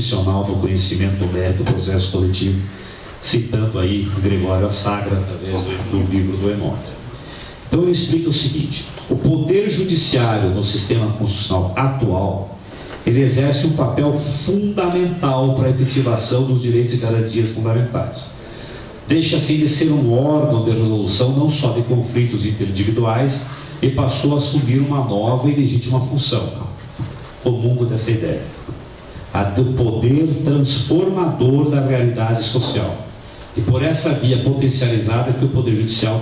constitucional no conhecimento do mérito do processo coletivo, citando aí Gregório Sagra, através do livro do Emório. Então ele explica o seguinte: o poder judiciário no sistema constitucional atual, ele exerce um papel fundamental para a efetivação dos direitos e garantias fundamentais. Deixa assim de ser um órgão de resolução não só de conflitos interindividuais e passou a assumir uma nova e legítima função, comungo dessa ideia, a do poder transformador da realidade social. E por essa via potencializada que o Poder Judiciário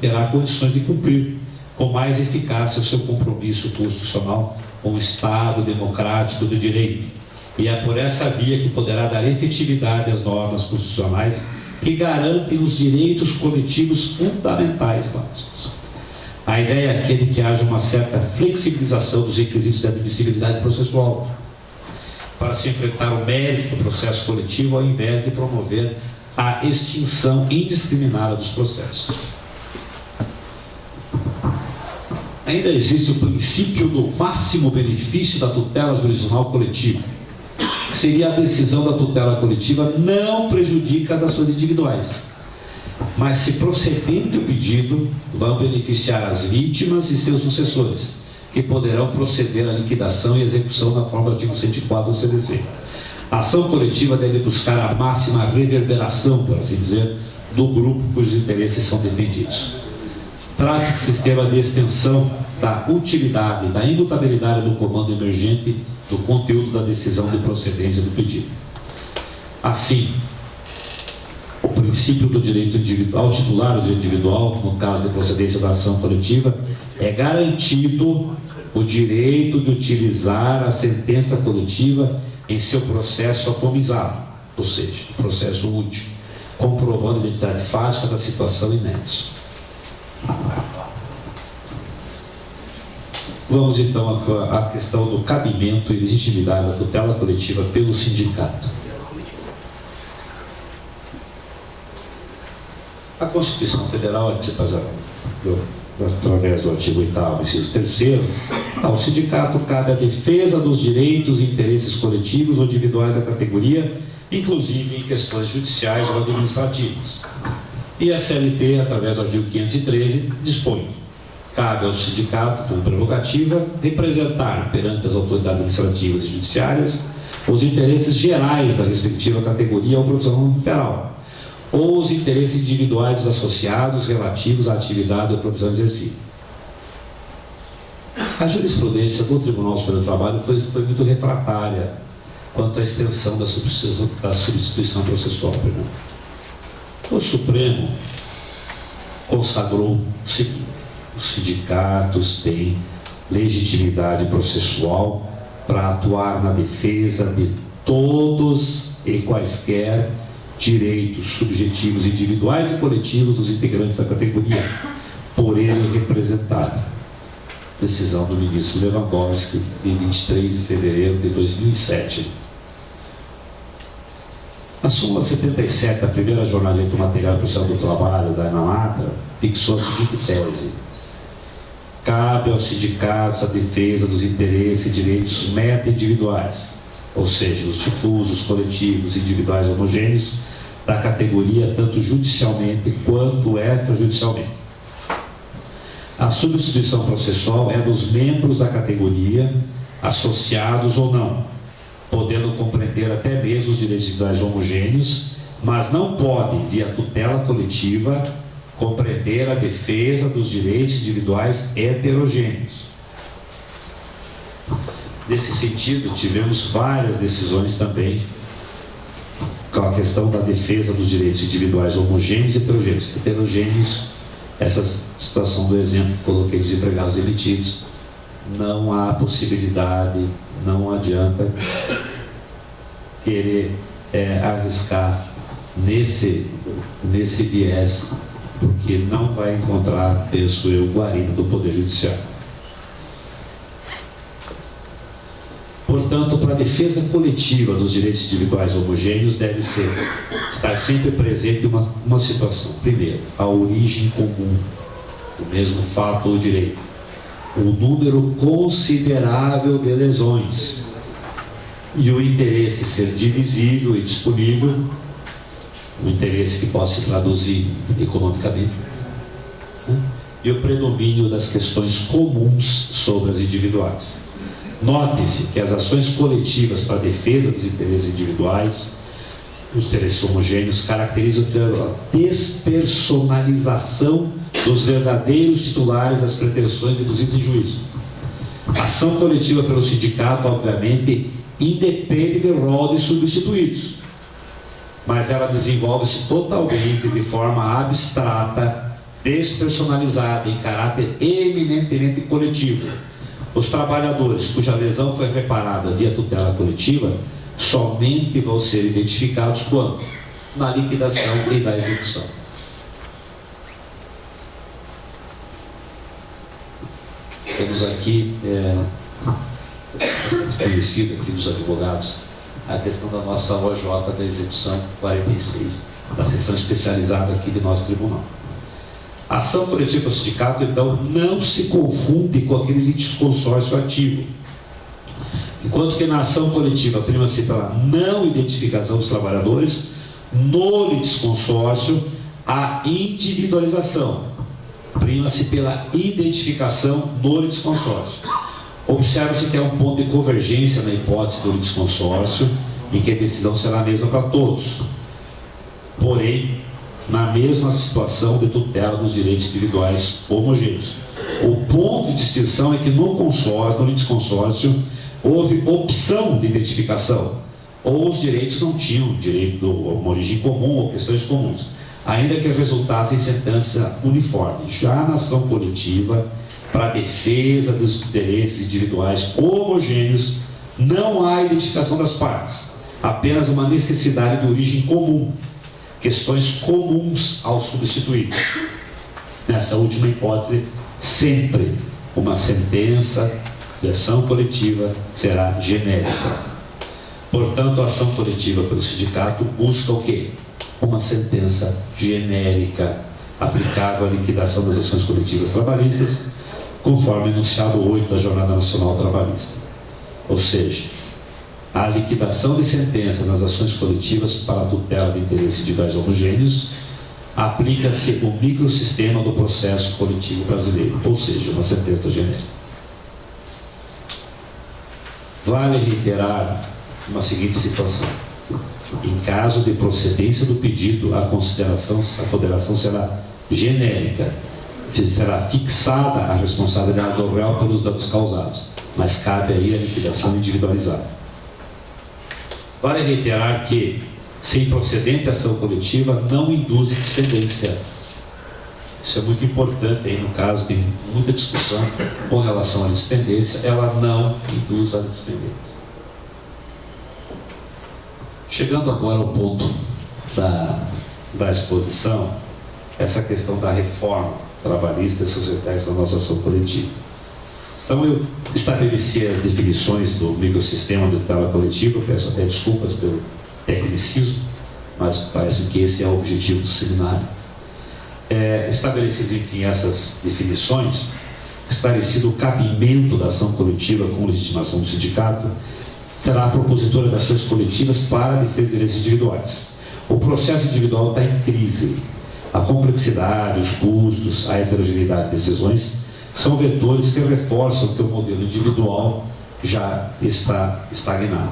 terá condições de cumprir com mais eficácia o seu compromisso constitucional com o Estado democrático do direito. E é por essa via que poderá dar efetividade às normas constitucionais que garantem os direitos coletivos fundamentais básicos. A ideia aqui é de que haja uma certa flexibilização dos requisitos de admissibilidade processual para se enfrentar o mérito do processo coletivo, ao invés de promover a extinção indiscriminada dos processos. Ainda existe o princípio do máximo benefício da tutela jurisdicional coletiva, que seria a decisão da tutela coletiva não prejudica as ações individuais, mas se procedente o pedido, vão beneficiar as vítimas e seus sucessores, que poderão proceder à liquidação e execução na forma do artigo 104 do CDC. A ação coletiva deve buscar a máxima reverberação, por assim dizer, do grupo cujos interesses são defendidos. Trata-se de sistema de extensão da utilidade, da imutabilidade do comando emergente do conteúdo da decisão de procedência do pedido. Assim, o princípio do direito individual, ao titular do direito individual, no caso de procedência da ação coletiva, é garantido o direito de utilizar a sentença coletiva em seu processo atomizado, ou seja, processo útil, comprovando a identidade fática da situação e nexo. Vamos então à questão do cabimento e legitimidade da tutela coletiva pelo sindicato. A Constituição Federal, através do artigo 8º, inciso 3º, ao sindicato cabe a defesa dos direitos e interesses coletivos ou individuais da categoria, inclusive em questões judiciais ou administrativas. E a CLT, através do artigo 513, dispõe: cabe ao sindicato, com prerrogativa, representar perante as autoridades administrativas e judiciárias os interesses gerais da respectiva categoria ou profissão liberal, ou os interesses individuais dos associados relativos à atividade ou profissão exercida. A jurisprudência do Tribunal Superior do Trabalho foi muito refratária quanto à extensão da substituição processual. O Supremo consagrou o seguinte: os sindicatos têm legitimidade processual para atuar na defesa de todos e quaisquer direitos subjetivos, individuais e coletivos dos integrantes da categoria, por ele representado. Decisão do ministro Lewandowski, de 23 de fevereiro de 2007. A súmula 77 da primeira jornada de direito material e processual do trabalho da ENAMATRA fixou a seguinte tese: cabe aos sindicatos a defesa dos interesses e direitos meta-individuais, ou seja, os difusos, coletivos, individuais homogêneos da categoria, tanto judicialmente quanto extrajudicialmente. A substituição processual é dos membros da categoria, associados ou não, podendo compreender até mesmo os direitos individuais homogêneos, mas não pode, via tutela coletiva, compreender a defesa dos direitos individuais heterogêneos. Nesse sentido, tivemos várias decisões também com a questão da defesa dos direitos individuais homogêneos e heterogêneos. Heterogêneos, essa situação do exemplo que coloquei dos empregados demitidos, não há possibilidade, não adianta querer arriscar nesse viés, porque não vai encontrar, penso eu, guarida do Poder Judiciário. Portanto, para a defesa coletiva dos direitos individuais homogêneos, deve estar sempre presente uma situação. Primeiro, a origem comum do mesmo fato ou direito. Um número considerável de lesões. e o interesse ser divisível e disponível, o interesse que possa se traduzir economicamente, né? E o predomínio das questões comuns sobre as individuais. Note-se que as ações coletivas para a defesa dos interesses individuais, os interesses homogêneos, caracterizam a despersonalização dos verdadeiros titulares das pretensões deduzidas em juízo. A ação coletiva pelo sindicato, obviamente, independe do rol de substituídos, mas ela desenvolve-se totalmente de forma abstrata, despersonalizada, em caráter eminentemente coletivo. Os trabalhadores cuja lesão foi reparada via tutela coletiva somente vão ser identificados quando? Na liquidação e na execução. Temos aqui, conhecido aqui dos advogados, a questão da nossa OJ da execução 46, da seção especializada aqui de nosso tribunal. A ação coletiva do sindicato, então, não se confunde com aquele litisconsórcio ativo. Enquanto que na ação coletiva prima-se pela não identificação dos trabalhadores, no litisconsórcio, a individualização prima-se pela identificação no litisconsórcio. Observa-se que é um ponto de convergência na hipótese do litisconsórcio, em que a decisão será a mesma para todos, porém, na mesma situação de tutela dos direitos individuais homogêneos. O ponto de distinção é que no consórcio, no litisconsórcio, houve opção de identificação, ou os direitos não tinham direito, uma origem comum ou questões comuns, ainda que resultasse em sentença uniforme. Já na ação coletiva, para a defesa dos interesses individuais homogêneos, não há identificação das partes, apenas uma necessidade de origem comum, questões comuns aos substituídos. Nessa última hipótese, sempre uma sentença de ação coletiva será genérica. Portanto, a ação coletiva pelo sindicato busca o quê? Uma sentença genérica, aplicável à liquidação das ações coletivas trabalhistas, conforme enunciado 8 da Jornada Nacional Trabalhista. Ou seja, a liquidação de sentença nas ações coletivas para a tutela de interesses individuais homogêneos aplica-se o microsistema do processo coletivo brasileiro, ou seja, uma sentença genérica. Vale reiterar uma seguinte situação: em caso de procedência do pedido, a ponderação será genérica, será fixada a responsabilidade do réu pelos danos causados, mas cabe aí a liquidação individualizada. Vale reiterar que, sem procedente ação coletiva, não induz dispendência. Isso é muito importante aí no caso, tem muita discussão com relação à dispendência, ela não induz a dispendência. Chegando agora ao ponto da exposição, essa questão da reforma trabalhista e seus efeitos na nossa ação coletiva. Então, eu estabeleci as definições do microsistema de tutela coletiva, peço até desculpas pelo tecnicismo, mas parece que esse é o objetivo do seminário. Estabelecidas, enfim, essas definições, esclarecido o cabimento da ação coletiva com legitimação do sindicato, será a propositora das ações coletivas para a defesa dos direitos individuais. O processo individual está em crise. A complexidade, os custos, a heterogeneidade de decisões são vetores que reforçam que o modelo individual já está estagnado.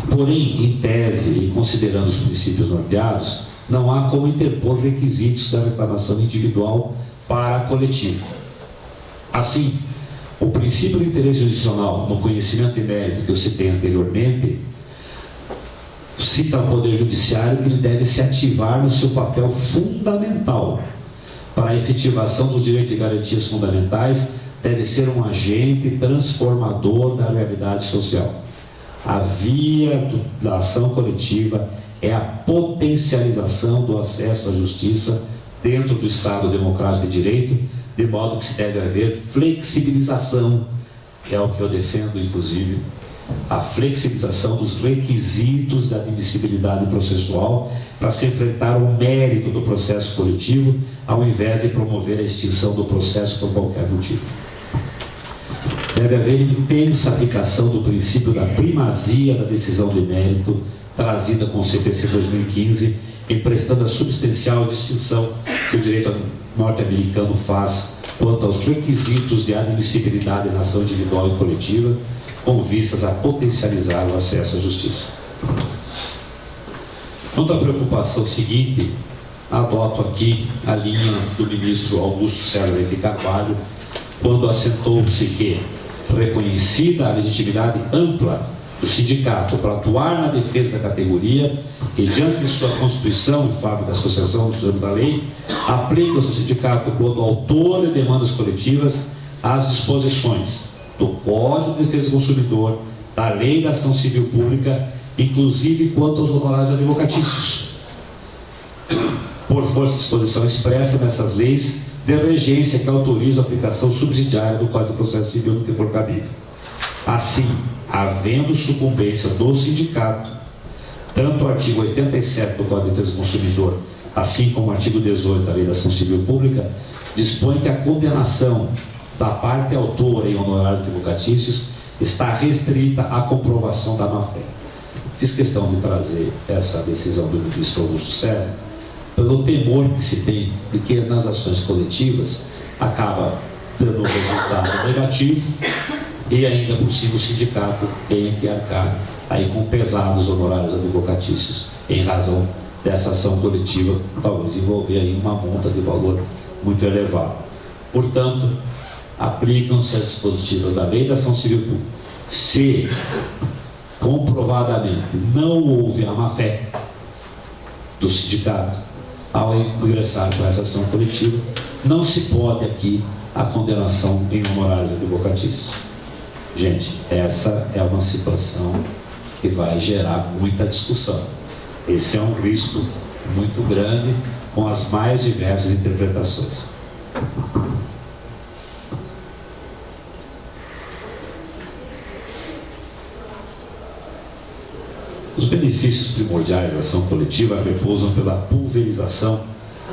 Porém, em tese e considerando os princípios norteados, não há como interpor requisitos da reclamação individual para a coletiva. Assim, o princípio do interesse jurisdicional no conhecimento e mérito que eu citei anteriormente cita ao Poder Judiciário que ele deve se ativar no seu papel fundamental para a efetivação dos direitos e garantias fundamentais, deve ser um agente transformador da realidade social. A via da ação coletiva é a potencialização do acesso à justiça dentro do Estado Democrático de Direito, de modo que se deve haver flexibilização, que é o que eu defendo, inclusive, a flexibilização dos requisitos da admissibilidade processual para se enfrentar o mérito do processo coletivo, ao invés de promover a extinção do processo por qualquer motivo. deve haver intensa aplicação do princípio da primazia da decisão de mérito trazida com o CPC 2015, emprestando a substancial distinção que o direito norte-americano faz quanto aos requisitos de admissibilidade na ação individual e coletiva, com vistas a potencializar o acesso à justiça. Quanto à preocupação seguinte, adoto aqui a linha do ministro Augusto César de Carvalho, quando assentou-se que, reconhecida a legitimidade ampla do sindicato para atuar na defesa da categoria e, diante de sua constituição, em forma da associação da lei, aplica-se ao sindicato, quando autor de demandas coletivas, as disposições do Código de Defesa do Consumidor, da Lei da Ação Civil Pública, inclusive quanto aos honorários advocatícios, por força de disposição expressa nessas leis de regência que autorizam a aplicação subsidiária do Código de Processo Civil no que for cabível. Assim, havendo sucumbência do sindicato, tanto o artigo 87 do Código de Defesa do Consumidor, assim como o artigo 18 da Lei da Ação Civil Pública, dispõe que a condenação da parte autora em honorários advocatícios está restrita à comprovação da má-fé. Fiz questão de trazer essa decisão do ministro Augusto César, pelo temor que se tem de que nas ações coletivas acaba dando um resultado negativo e ainda por cima o sindicato tem que arcar aí com pesados honorários advocatícios em razão dessa ação coletiva, talvez envolver aí uma multa de valor muito elevado. Portanto, aplicam-se as dispositivas da Lei da Ação Civil Pública. Se comprovadamente não houve a má-fé do sindicato ao ingressar com essa ação coletiva, não se pode aqui a condenação em honorários advocatícios. Gente, essa é uma situação que vai gerar muita discussão. Esse é um risco muito grande, com as mais diversas interpretações. Os benefícios primordiais da ação coletiva repousam pela pulverização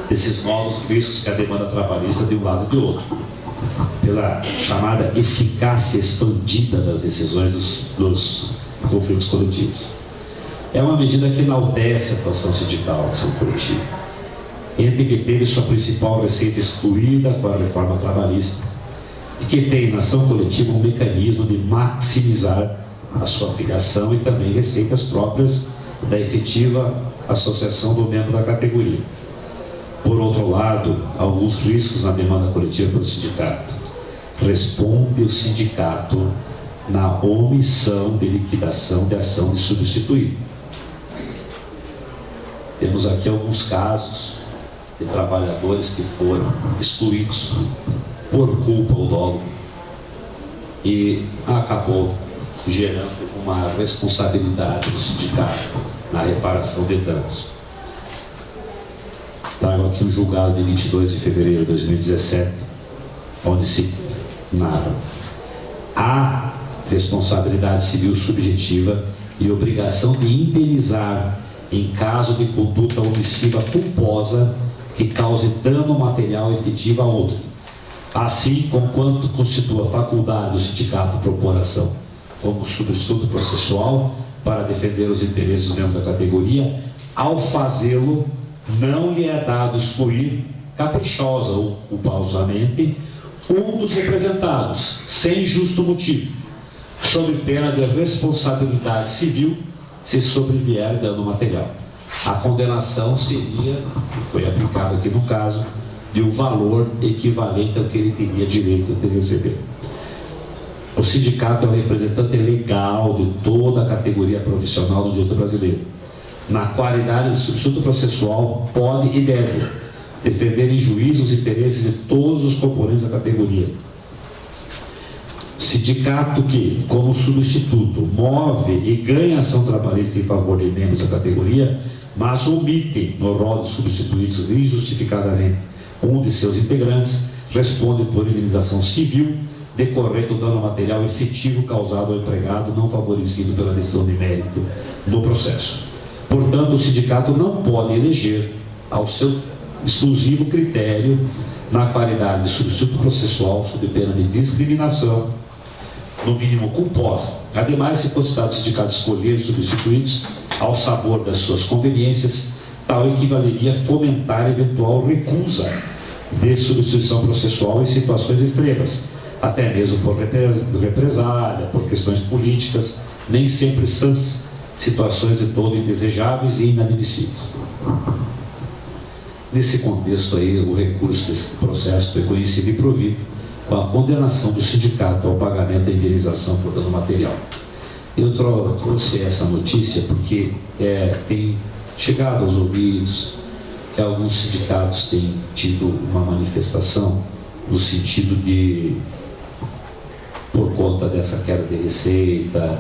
desses novos riscos que a demanda trabalhista de um lado e do outro, pela chamada eficácia expandida das decisões dos conflitos coletivos. É uma medida que enaltece a atuação sindical, a ação coletiva, entre que teve sua principal receita excluída com a reforma trabalhista e que tem na ação coletiva um mecanismo de maximizar a sua filiação e também receitas próprias da efetiva associação do membro da categoria. Por outro lado, alguns riscos na demanda coletiva pelo sindicato. Responde o sindicato na omissão de liquidação de ação de substituir. Temos aqui alguns casos de trabalhadores que foram excluídos por culpa ou dolo e acabou gerando uma responsabilidade do sindicato na reparação de danos. Trago aqui um julgado de 22 de fevereiro de 2017, onde se narra: há responsabilidade civil subjetiva e obrigação de indenizar em caso de conduta omissiva culposa que cause dano material efetivo a outro, assim como quanto constitua faculdade do sindicato propor ação como substituto processual para defender os interesses dos membros da categoria. Ao fazê-lo, não lhe é dado excluir caprichosa ou culposamente um dos representados, sem justo motivo, sob pena de responsabilidade civil, se sobrevier dano material. A condenação seria, foi aplicado aqui no caso, de um valor equivalente ao que ele teria direito de receber. O sindicato é o representante legal de toda a categoria profissional do direito brasileiro. Na qualidade de substituto processual, pode e deve defender em juízo os interesses de todos os componentes da categoria. Sindicato que, como substituto, move e ganha ação trabalhista em favor de membros da categoria, mas omite no rol de substituídos injustificadamente um de seus integrantes, responde por indenização civil decorrendo do dano material efetivo causado ao empregado não favorecido pela decisão de mérito no processo. Portanto, o sindicato não pode eleger ao seu exclusivo critério, na qualidade de substituto processual, sob pena de discriminação, no mínimo culposa. Ademais, se possibilidade do sindicato escolher os substituídos ao sabor das suas conveniências, tal equivaleria a fomentar eventual recusa de substituição processual em situações extremas, até mesmo por represália, por questões políticas, nem sempre sãs, situações de todo indesejáveis e inadmissíveis. Nesse contexto aí, o recurso desse processo foi conhecido e provido com a condenação do sindicato ao pagamento da indenização por dano material. Eu trouxe essa notícia porque tem chegado aos ouvidos que alguns sindicatos têm tido uma manifestação no sentido de, por conta dessa queda de receita,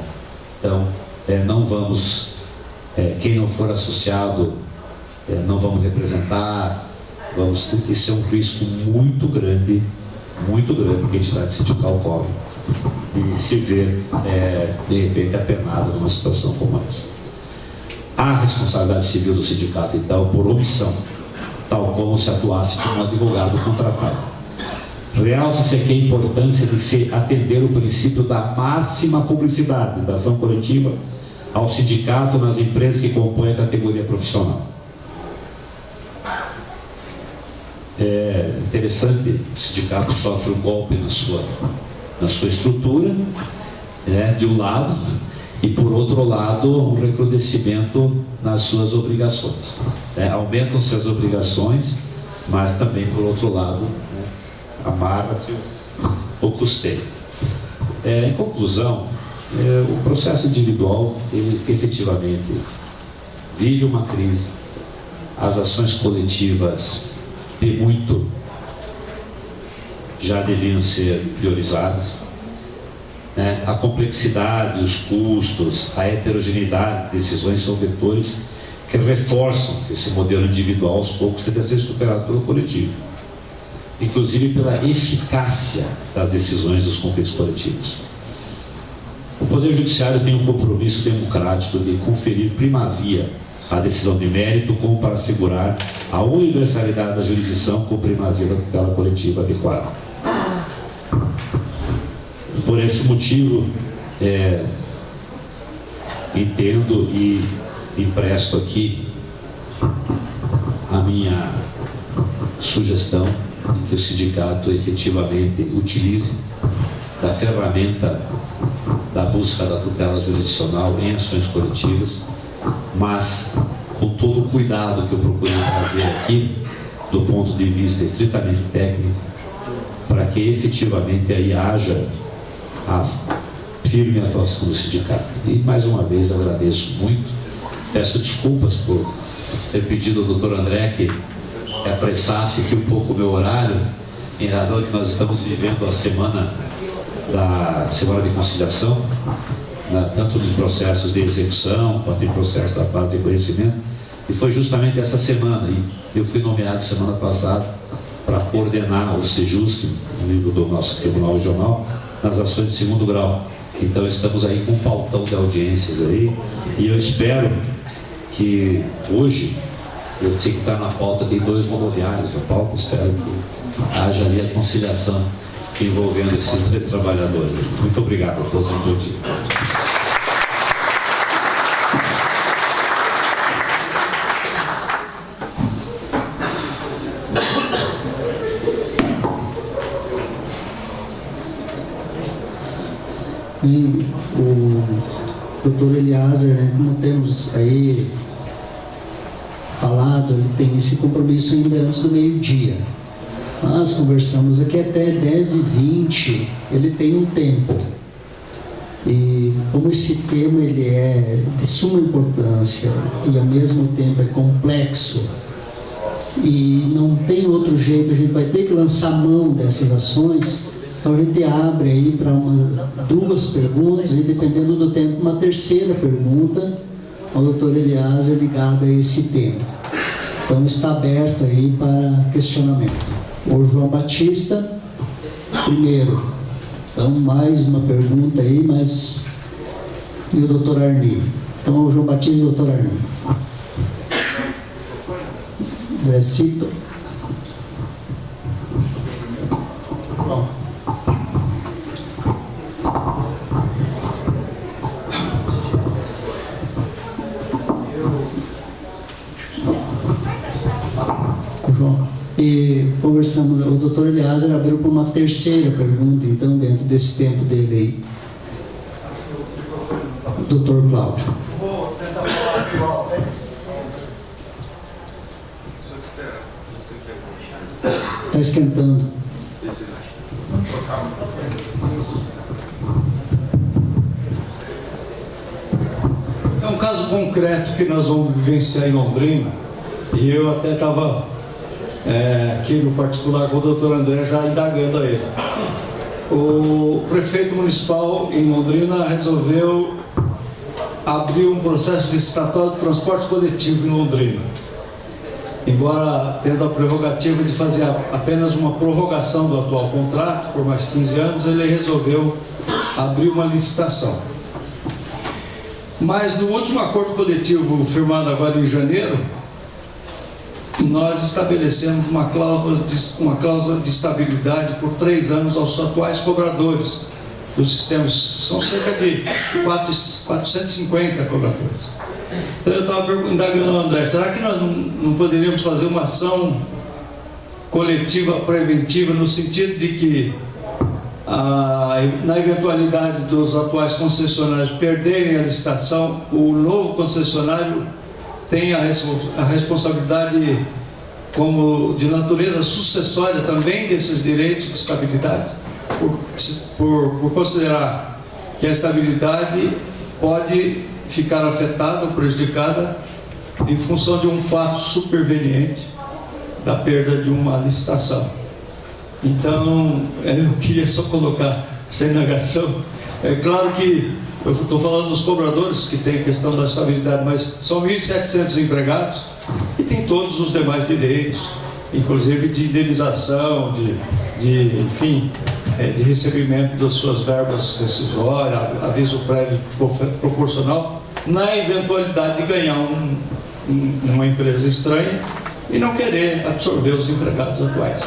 então não vamos, quem não for associado, não vamos representar, isso é um risco muito grande que a entidade sindical corre e se ver, de repente, apenada numa situação como essa. Há responsabilidade civil do sindicato, então, por omissão, tal como se atuasse como advogado contratado. Realça-se aqui a importância de se atender o princípio da máxima publicidade da ação coletiva ao sindicato nas empresas que compõem a categoria profissional. É interessante, o sindicato sofre um golpe na sua estrutura, de um lado, e por outro lado, um recrudescimento nas suas obrigações. Aumentam-se as obrigações, mas também, por outro lado, amarra-se o custeio. Em conclusão, o processo individual, ele efetivamente vive uma crise. As ações coletivas, de muito, já deviam ser priorizadas. A complexidade, os custos, a heterogeneidade de decisões são vetores que reforçam esse modelo individual aos poucos tende a ser superado pelo coletivo, inclusive pela eficácia das decisões dos conflitos coletivos. O Poder Judiciário tem um compromisso democrático de conferir primazia à decisão de mérito, como para assegurar a universalidade da jurisdição com primazia da tutela coletiva adequada. Por esse motivo, entendo e empresto aqui a minha sugestão de que o sindicato efetivamente utilize da ferramenta da busca da tutela jurisdicional em ações coletivas, mas com todo o cuidado que eu procurei trazer aqui, do ponto de vista estritamente técnico, para que efetivamente aí haja a firme atuação do sindicato. E mais uma vez agradeço muito, peço desculpas por ter pedido ao Dr. André que apressasse aqui um pouco o meu horário, em razão de que nós estamos vivendo a semana de conciliação, tanto em processos de execução quanto em processos da parte de conhecimento, e foi justamente essa semana, e eu fui nomeado semana passada para coordenar o SEJUSC, no nível do nosso Tribunal Regional, nas ações de segundo grau. Então estamos aí com um pautão de audiências aí, e eu espero que hoje, eu sei que está na pauta, tem 2 rodoviários na pauta, espero que haja ali a conciliação envolvendo esses 3 trabalhadores. Muito obrigado a todos, um bom dia. Bem, o doutor Eliaser, como temos aí falado, ele tem esse compromisso ainda antes do meio-dia. Nós conversamos aqui até 10h20, ele tem um tempo. E como esse tema ele é de suma importância e ao mesmo tempo é complexo, e não tem outro jeito, a gente vai ter que lançar mão dessas ações, então a gente abre aí para 2 perguntas e, dependendo do tempo, uma terceira pergunta ao doutor Eliaser ligada a esse tema. Então está aberto aí para questionamento. O João Batista, primeiro. Então mais uma pergunta aí, e o doutor Arni. Então o João Batista e o doutor Arni. Recito. conversamos, o doutor Eliezer abriu para uma terceira pergunta, então, dentro desse tempo dele aí. Doutor Cláudio. Vou tentar falar aqui alto. Está esquentando. É um caso concreto que nós vamos vivenciar em Londrina, e eu até estava aqui no particular com o doutor André já indagando a ele. O prefeito municipal em Londrina resolveu abrir um processo de licitatório de transporte coletivo em Londrina. Embora tendo a prerrogativa de fazer apenas uma prorrogação do atual contrato por mais 15 anos, ele resolveu abrir uma licitação. Mas no último acordo coletivo firmado agora em janeiro, nós estabelecemos uma cláusula de estabilidade por 3 anos aos atuais cobradores dos sistemas. São cerca de 450 cobradores. Então eu estava indagando ao André, será que nós não poderíamos fazer uma ação coletiva preventiva no sentido de que na eventualidade dos atuais concessionários perderem a licitação, o novo concessionário tem a responsabilidade como de natureza sucessória também desses direitos de estabilidade, por considerar que a estabilidade pode ficar afetada ou prejudicada em função de um fato superveniente da perda de uma licitação. Então, eu queria só colocar essa indagação. É claro que eu estou falando dos cobradores, que tem a questão da estabilidade, mas são 1.700 empregados e tem todos os demais direitos, inclusive de indenização, enfim, de recebimento das suas verbas rescisórias, aviso prévio proporcional, na eventualidade de ganhar uma empresa estranha e não querer absorver os empregados atuais.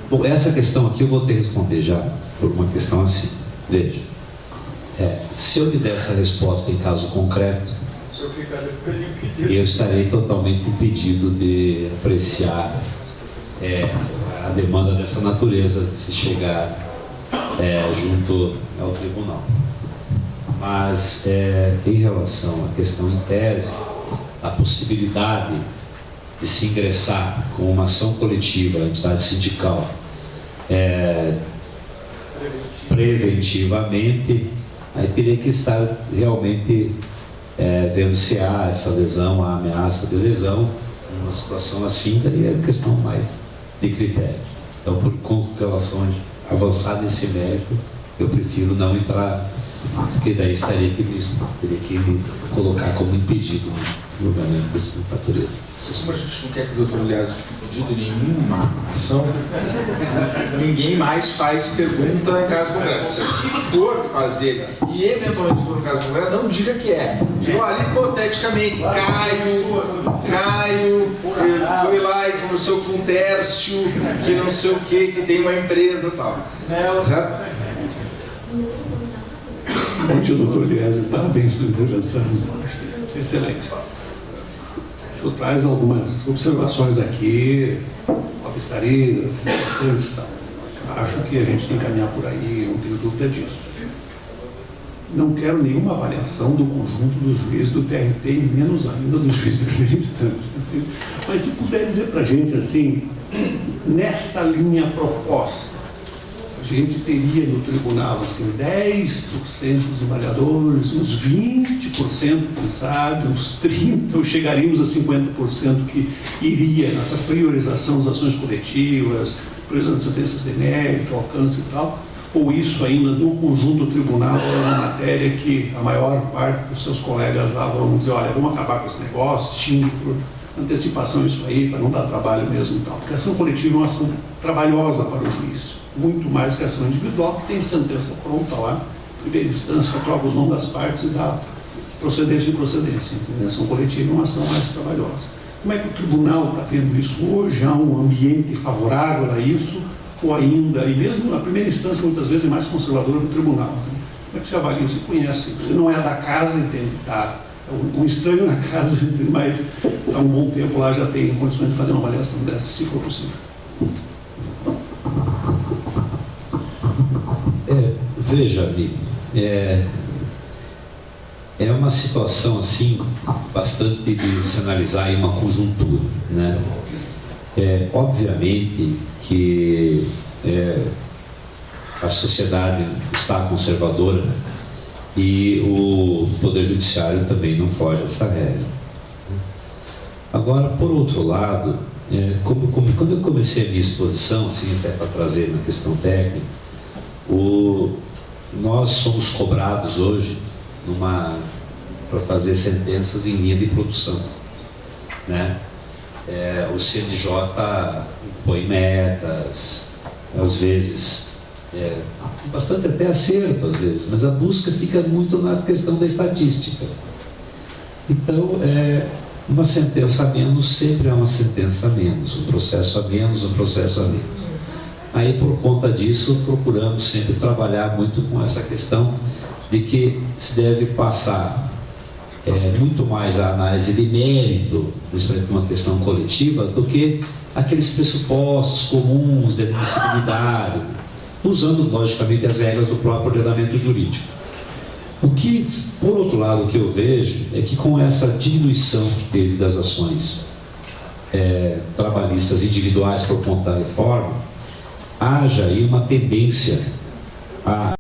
Bom, essa questão aqui eu vou ter que responder já por uma questão assim. Veja, se eu lhe der essa resposta em caso concreto, eu estarei totalmente impedido de apreciar a demanda dessa natureza de se chegar junto ao tribunal. Mas em relação à questão em tese, a possibilidade de se ingressar com uma ação coletiva, a entidade sindical, preventivamente, aí teria que estar realmente vendo se há essa lesão, a ameaça de lesão. Numa situação assim, daria questão mais de critério. Então, com relação a avançar nesse mérito, eu prefiro não entrar, porque daí teria que me colocar como impedido no julgamento dessa natureza. Como a gente não quer que o doutor Eliezer fique pedido nenhuma ação, ninguém mais faz pergunta em caso concreto. Se for fazer, e eventualmente for no caso concreto, não diga que é. Diga, olha, hipoteticamente, Caio foi lá e conversou com o Tércio, que não sei o que tem uma empresa e tal. Certo? Bom dia, doutor Eliezer. Parabéns pela intervenção. Excelente. O senhor traz algumas observações aqui, obstaridas, importantes e tal. Acho que a gente tem que caminhar por aí, não tenho dúvida disso. Não quero nenhuma avaliação do conjunto dos juízes do TRT e menos ainda do juiz de primeira instância. Mas se puder dizer para a gente assim, nesta linha proposta, a gente teria no tribunal assim, 10% dos avaliadores, uns 20%, quem sabe, uns 30%, ou chegaríamos a 50% que iria nessa priorização das ações coletivas, priorização das sentenças de mérito, alcance e tal, ou isso ainda no conjunto do tribunal é uma matéria que a maior parte dos seus colegas lá vão dizer, olha, vamos acabar com esse negócio, extingue por antecipação isso aí, para não dar trabalho mesmo e tal. Porque a ação coletiva é uma ação trabalhosa para o juiz, muito mais que a ação individual, que tem sentença pronta lá, primeira instância, troca os nomes das partes e dá procedência e procedência. A ação coletiva é uma ação mais trabalhosa. Como é que o tribunal está vendo isso hoje? Há um ambiente favorável a isso? Ou ainda, e mesmo na primeira instância, muitas vezes é mais conservadora do tribunal. Né? Como é que você avalia? Você conhece? Você não é da casa, entende? Tá? É um estranho na casa, entende? Mas há um bom tempo lá já tem condições de fazer uma avaliação dessa, se for possível. Veja, amigo, é uma situação assim bastante de se analisar aí uma conjuntura, né? Obviamente que a sociedade está conservadora e o Poder Judiciário também não foge dessa regra. Agora, por outro lado, quando eu comecei a minha exposição, assim, até para trazer na questão técnica, nós somos cobrados hoje para fazer sentenças em linha de produção, né? O CNJ põe metas, às vezes, bastante até acerto às vezes, mas a busca fica muito na questão da estatística. Então, uma sentença a menos sempre é uma sentença a menos, um processo a menos, um processo a menos. Aí, por conta disso, procuramos sempre trabalhar muito com essa questão de que se deve passar muito mais a análise de mérito, principalmente uma questão coletiva, do que aqueles pressupostos comuns de admissibilidade, usando, logicamente, as regras do próprio ordenamento jurídico. O que, por outro lado, o que eu vejo é que com essa diminuição que teve das ações trabalhistas individuais por conta da reforma, haja aí uma tendência a